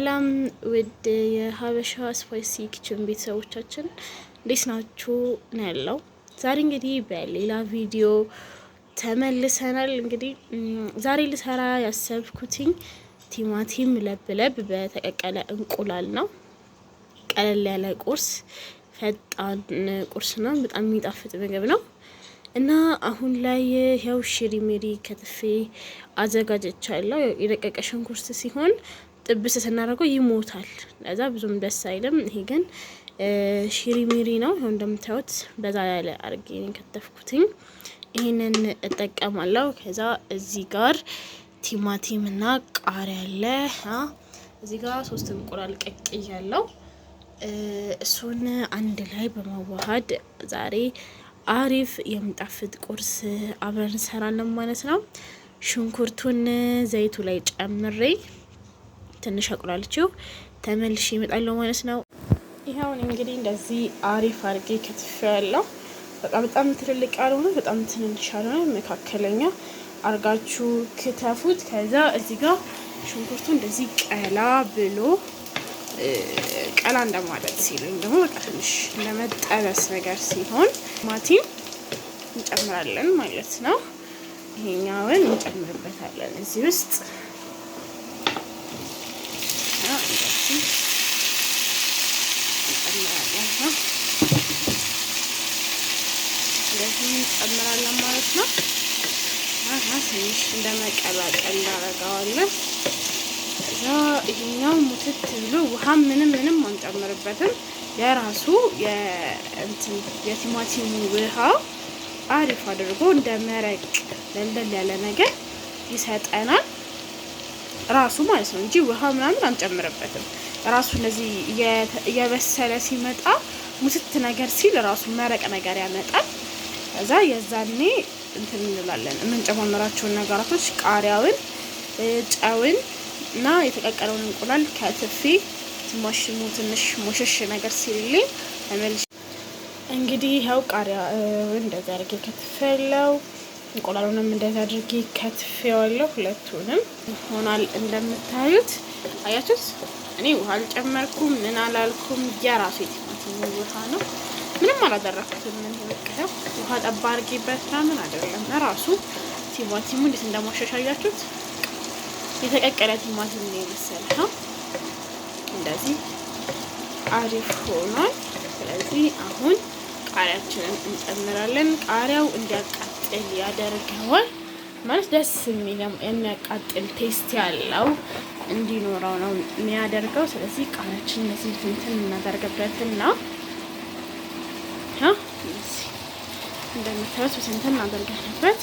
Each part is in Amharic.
ሰላም ውድ የሀበሻ ስፓይሲ ኪችን ቤተሰቦቻችን እንዴት ናችሁ? ነው ያለው። ዛሬ እንግዲህ በሌላ ቪዲዮ ተመልሰናል። እንግዲህ ዛሬ ልሰራ ያሰብኩትኝ ቲማቲም ለብለብ በተቀቀለ እንቁላል ነው። ቀለል ያለ ቁርስ፣ ፈጣን ቁርስ ነው። በጣም የሚጣፍጥ ምግብ ነው እና አሁን ላይ ያው ሽሪሜሪ ከትፌ አዘጋጀቻለሁ። የደቀቀ ሽንኩርት ሲሆን ጥብስ ስናደርገው ይሞታል። ለዛ ብዙም ደስ አይልም። ይሄ ግን ሽሪሜሪ ነው። ይሄው እንደምታዩት በዛ ያለ አርጌ ከተፍኩትኝ። ይሄንን እጠቀማለሁ። ከዛ እዚህ ጋር ቲማቲም እና ቃሪያ አለ። እዚህ ጋር 3 እንቁላል ቀቅያለሁ። እሱን አንድ ላይ በማዋሃድ ዛሬ አሪፍ የሚጣፍጥ ቁርስ አብረን እንሰራለን ማለት ነው። ሽንኩርቱን ዘይቱ ላይ ጨምሬ ትንሽ አቁላልቼው ተመልሼ እመጣለሁ ማለት ነው። ይሄው እንግዲህ እንደዚህ አሪፍ አርጌ ከትፌያለሁ። በጣም ትልልቅ ያልሆነ በጣም ትንንሽ ያልሆነ መካከለኛ አርጋችሁ ክትፉት። ከዛ እዚህ ጋር ሽንኩርቱ እንደዚህ ቀላ ብሎ ቀላ እንደማለት ሲልም ደግሞ በቃ ትንሽ ለመጠበስ ነገር ሲሆን ቲማቲም እንጨምራለን ማለት ነው። ይሄኛውን እንጨምርበታለን እዚህ ውስጥ እንጨምራለን ማለት ነው። ትንሽ እንደመቀላቀል እናደርገዋለን። ከዛ ይሄኛው ሙትት ብሎ ውሃ ምንም አንጨምርበትም። የራሱ የቲማቲሙ ውሃ አሪፍ አድርጎ እንደ መረቅ ለንደል ያለ ነገር ይሰጠናል ራሱ ማለት ነው እንጂ ውሃ ምናምን አንጨምርበትም። ራሱ እንደዚህ እየበሰለ ሲመጣ ሙትት ነገር ሲል ራሱ መረቅ ነገር ያመጣል። ከዛ የዛኔ እንትን እንላለን የምንጨማምራቸውን ነገራቶች ቃሪያውን፣ ጨውን እና የተቀቀለውን እንቁላል ከትፌ ትማሽሙ ትንሽ ሞሸሽ ነገር ሲልልኝ ተመልሼ እንግዲህ ያው ቃሪያውን እንደዛ አድርጌ ከትፌያለሁ። እንቁላሉንም እንደዛ አድርጌ ከትፌዋለሁ። ሁለቱንም ሆናል እንደምታዩት አያችሁት። እኔ ውሃ አልጨመርኩም ምን አላልኩም። የራሱ የቲማቲም ውሃ ነው። ምንም አላደረኩትም። ምን ይወቀው ውሃ ጠባ አድርጌበት ምናምን አይደለም። ራሱ ቲማቲሙ እንዴት እንደማሻሻያችሁት የተቀቀለ ቲማቲም ነው የመሰለው። እንደዚህ አሪፍ ሆኗል። ስለዚህ አሁን ቃሪያችንን እንጨምራለን። ቃሪያው እንዲያቃጥል ያደርገዋል ማለት ደስ የሚል የሚያቃጥል ቴስት ያለው እንዲኖረው ነው የሚያደርገው። ስለዚህ ቃሪያችን እንደዚህ እንትን እናደርግበትና እንደምታዩት እንትን እናደርግበት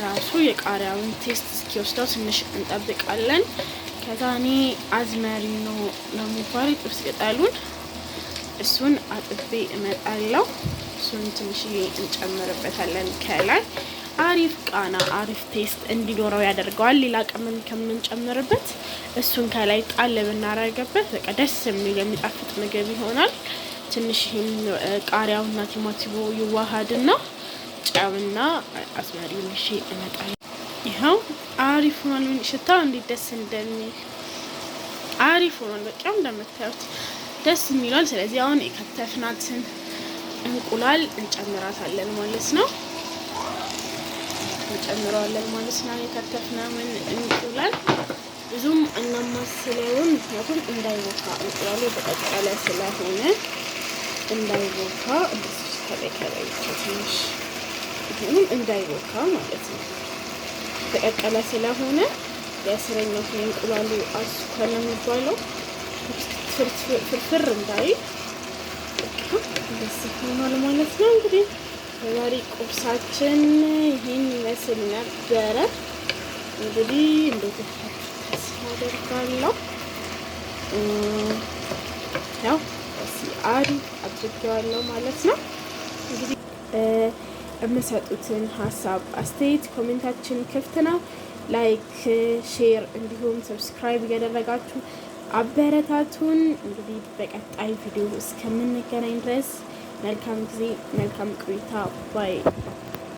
ራሱ የቃሪያውን ቴስት እስኪወስደው ትንሽ እንጠብቃለን። ከዛ እኔ አዝመሪኖ ነው የሚባለው ጥብስ ቅጠሉን እሱን አጥቤ እመጣለሁ። እሱን ትንሽዬ እንጨምርበታለን ከላይ አሪፍ ቃና አሪፍ ቴስት እንዲኖረው ያደርገዋል። ሌላ ቅመም ከምንጨምርበት እሱን ከላይ ጣል ብናረግበት በቃ ደስ የሚል የሚጣፍጥ ምግብ ይሆናል። ትንሽ ቃሪያውና ቲማቲሙ ይዋሃድና ጨውና አዝመሪውን እሺ እመጣለሁ። ይኸው አሪፍ ሆኗል። ሽታው እንዴት ደስ እንደሚል አሪፍ ሆኗል። በጣም እንደምታዩት ደስ የሚላል። ስለዚህ አሁን የከተፍናትን እንቁላል እንጨምራታለን ማለት ነው። እንጨምረዋለን ማለት ነው። የከተፍናውን እንቁላል ብዙም እናማስለውም፣ ምክንያቱም እንዳይቦካ እንቁላሉ የተቀቀለ ስለሆነ እንዳይቦካ እንደዚህ ከላይ ትንሽ ይሄንም እንዳይቦካ ማለት ነው። የተቀቀለ ስለሆነ የስረኛው እንቁላሉ አስኳል ነው የሚባለው ፍርፍር እንዳይ እንደዚህ ሆኗል ማለት ነው። እንግዲህ የዛሬ ቁርሳችን ይሄን ይመስል ነበረ። እንግዲህ እንዴት ተስፋ አደርጋለሁ። ያው እዚህ አሪፍ አድርጌዋለሁ ማለት ነው። እንግዲህ የምሰጡትን ሀሳብ አስተያየት ኮሜንታችን ክፍት ነው። ላይክ፣ ሼር እንዲሁም ሰብስክራይብ እያደረጋችሁ አበረታቱን። እንግዲህ በቀጣይ ቪዲዮ እስከምንገናኝ ድረስ መልካም ጊዜ፣ መልካም ቆይታ ባይ